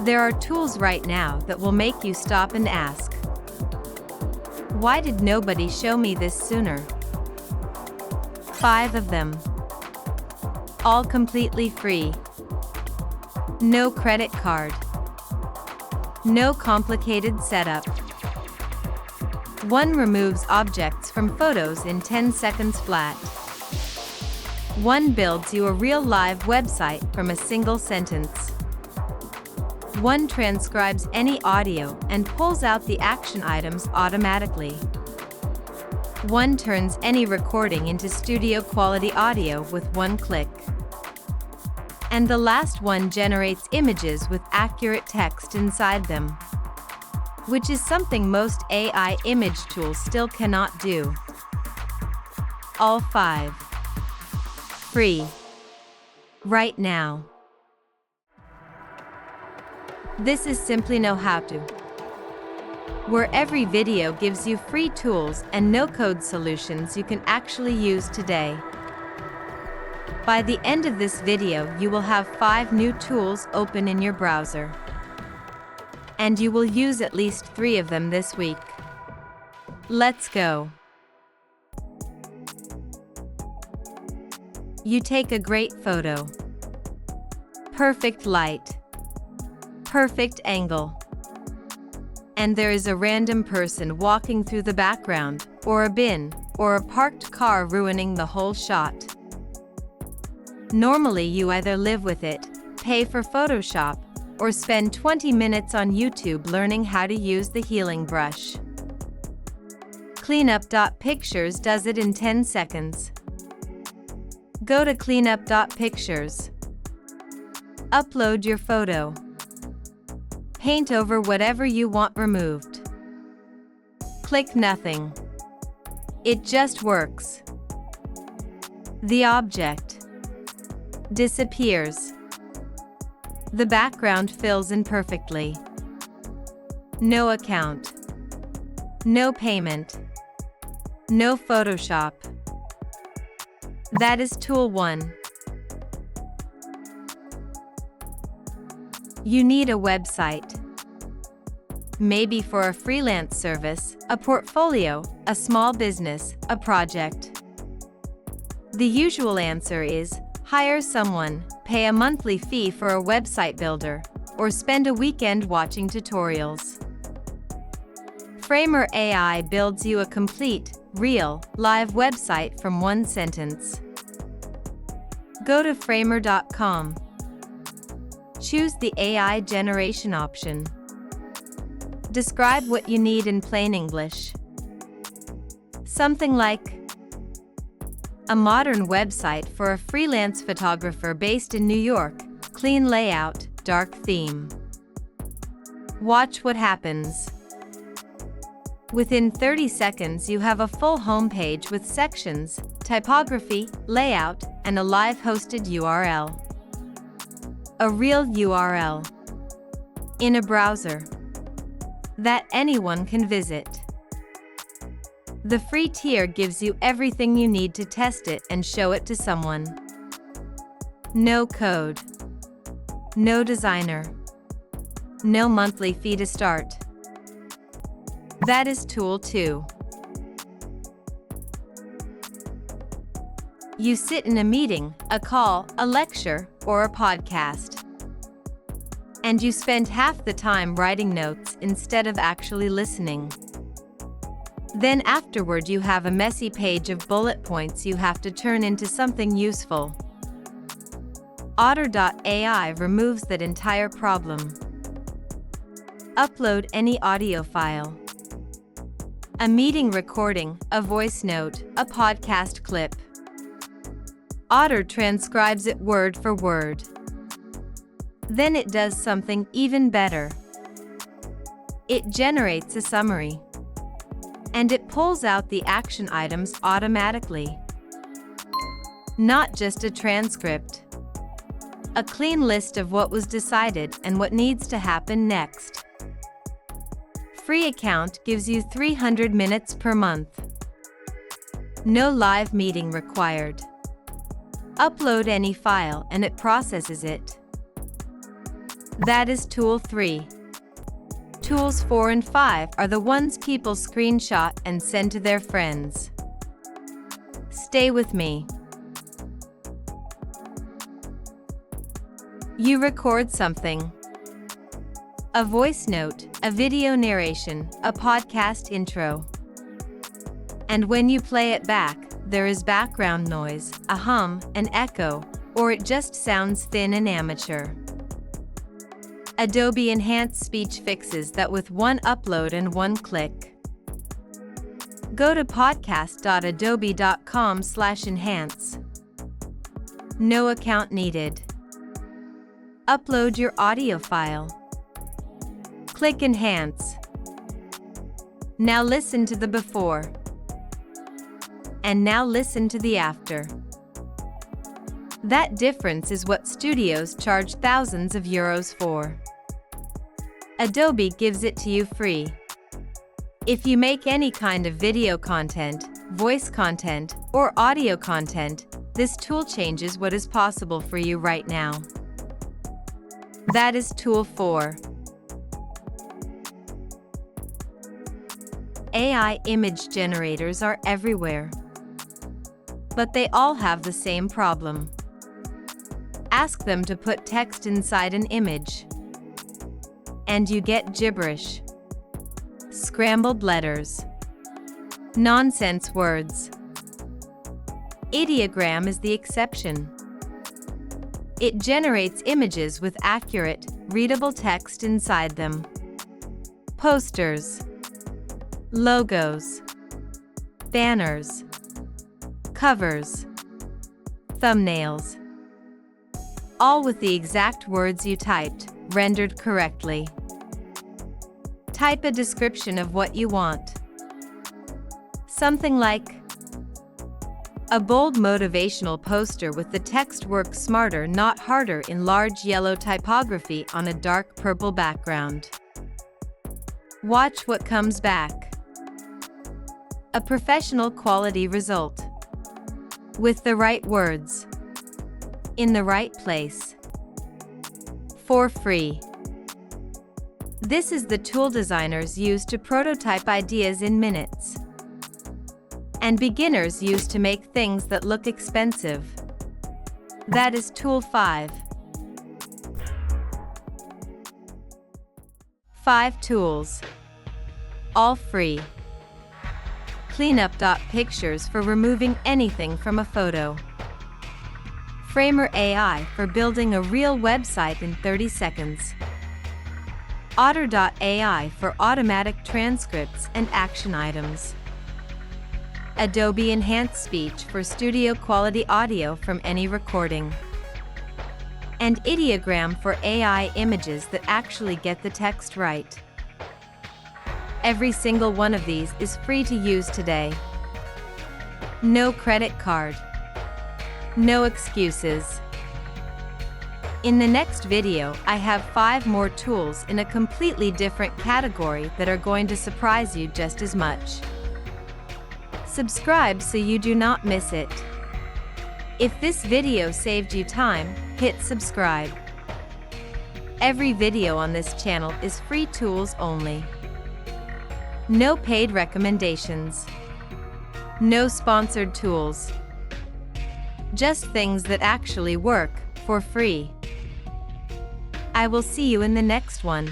There are tools right now that will make you stop and ask, why did nobody show me this sooner? 5 of them. All completely free. No credit card. No complicated setup. 1 removes objects from photos in 10 seconds flat. 1 builds you a real live website from a single sentence. 1 transcribes any audio and pulls out the action items automatically. 1 turns any recording into studio quality audio with 1 click. And the last one generates images with accurate text inside them, which is something most AI image tools still cannot do. All 5. Free. Right now. This is Simply Know How To, where every video gives you free tools and no-code solutions you can actually use today. By the end of this video, you will have 5 new tools open in your browser, and you will use at least 3 of them this week. Let's go. You take a great photo. Perfect light. Perfect angle. And there is a random person walking through the background, or a bin, or a parked car ruining the whole shot. Normally you either live with it, pay for Photoshop, or spend 20 minutes on YouTube learning how to use the healing brush. Cleanup.pictures does it in 10 seconds. Go to cleanup.pictures. Upload your photo. Paint over whatever you want removed. Click nothing. It just works. The object disappears. The background fills in perfectly. No account. No payment. No Photoshop. That is tool 1. You need a website. Maybe for a freelance service, a portfolio, a small business, a project. The usual answer is, hire someone, pay a monthly fee for a website builder, or spend a weekend watching tutorials. Framer AI builds you a complete, real, live website from 1 sentence. Go to framer.com. Choose the AI generation option. Describe what you need in plain English. Something like, a modern website for a freelance photographer based in New York, clean layout, dark theme. Watch what happens. Within 30 seconds you have a full homepage with sections, typography, layout, and a live hosted URL. A real URL. In a browser. That anyone can visit. The free tier gives you everything you need to test it and show it to someone. No code. No designer. No monthly fee to start. That is tool 2. You sit in a meeting, a call, a lecture, or a podcast. And you spend half the time writing notes instead of actually listening. Then afterward you have a messy page of bullet points you have to turn into something useful. Otter.ai removes that entire problem. Upload any audio file. A meeting recording, a voice note, a podcast clip. Otter transcribes it word for word. Then it does something even better. It generates a summary. And it pulls out the action items automatically. Not just a transcript. A clean list of what was decided and what needs to happen next. Free account gives you 300 minutes per month. No live meeting required. Upload any file and it processes it. That is Tool 3. Tools 4 and 5 are the ones people screenshot and send to their friends. Stay with me. You record something. A voice note, a video narration, a podcast intro. And when you play it back, there is background noise, a hum, an echo, or it just sounds thin and amateur. Adobe Enhanced Speech fixes that with one upload and one click. Go to podcast.adobe.com/enhance. No account needed. Upload your audio file. Click Enhance. Now listen to the before. And now listen to the after. That difference is what studios charge thousands of euros for. Adobe gives it to you free. If you make any kind of video content, voice content, or audio content, this tool changes what is possible for you right now. That is Tool 4. AI image generators are everywhere. But they all have the same problem. Ask them to put text inside an image. And you get gibberish. Scrambled letters. Nonsense words. Ideogram is the exception. It generates images with accurate, readable text inside them. Posters. Logos. Banners. Covers. Thumbnails. All with the exact words you typed, rendered correctly. Type a description of what you want. Something like, a bold motivational poster with the text "Work smarter, not harder" in large yellow typography on a dark purple background. Watch what comes back. A professional quality result. With the right words. In the right place. For free. This is the tool designers use to prototype ideas in minutes. And beginners use to make things that look expensive. That is Tool 5. 5 tools. All free. Cleanup.pictures for removing anything from a photo. Framer AI for building a real website in 30 seconds. Otter.ai for automatic transcripts and action items. Adobe Enhanced Speech for studio quality audio from any recording. And Ideogram for AI images that actually get the text right. Every single one of these is free to use today. No credit card. No excuses. In the next video, I have 5 more tools in a completely different category that are going to surprise you just as much. Subscribe so you do not miss it. If this video saved you time, hit subscribe. Every video on this channel is free tools only. No paid recommendations. No sponsored tools. Just things that actually work, for free. I will see you in the next one.